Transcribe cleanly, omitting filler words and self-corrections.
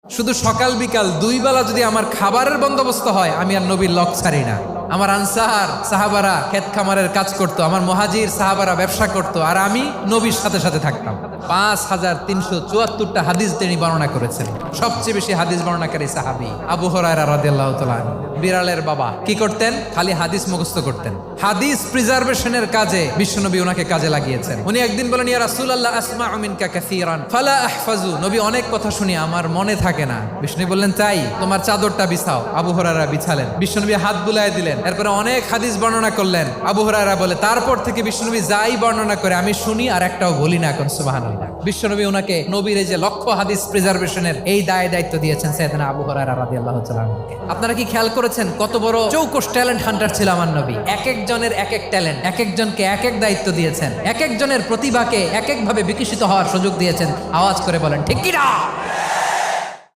শুধু সকাল বিকাল দুই বেলা যদি আমার খাবারের বন্দোবস্ত হয়, আমি আর নবীর লক ছাড়ি না। আমার আনসার সাহাবারা ক্ষেত খামারের কাজ করতো, আমার মুহাজির সাহাবারা ব্যবসা করতো, আর আমি নবীর সাথে সাথে থাকতাম। 5374টা হাদিস তিনি বর্ণনা করেছেন। সবচেয়ে বেশি হাদিস বর্ণনাকারী সাহাবী আবু হুরায়রা রাদিয়াল্লাহু তাআলা। বিড়ালের বাবা কি করতেন? খালি হাদিস মুখস্থ করতেন। হাদিস প্রিজার্ভেশনের কাজে বিশ্বনবী ওনাকে কাজে লাগিয়েছেন। উনি একদিন বলেন, ইয়া রাসূলুল্লাহ আসমাউ মিনকা কাসীরান ফালা আহফাজু। নবী, অনেক কথা শুনি, আমার মনে থাকে না। বিষ্ণু বললেন, তাই তোমার চাদরটা বিছাও। আবু হুরায়রা বিছালেন। বিশ্বনবী হাত বুলায় দিলেন। এরপরে অনেক হাদিস বর্ণনা করলেন। আবু হুরায়রা বলে, তারপর থেকে বিশ্বনবী যাই বর্ণনা করে আমি শুনি আর একটাও বলি না। এখন সুবহানাল্লাহ। বিশ্বনবী ওনাকে নবীর এই যে লক্ষ্য হাদিস প্রিজার্ভেশনের এই দায়িত্ব দিয়েছেন সাইয়েদনা আবু হুরায়রা রাদিয়াল্লাহু তাআলা আনহুকে। আপনারা কি খেয়াল করেছেন কত বড় চৌকস ট্যালেন্ট হান্টার ছিল আমার নবী? এক একজনের এক এক ট্যালেন্ট, এক একজনকে এক এক দায়িত্ব দিয়েছেন, এক একজনের প্রতিভাকে এক একভাবে বিকশিত হওয়ার সুযোগ দিয়েছেন। আওয়াজ করে বলেন ঠিক কি না?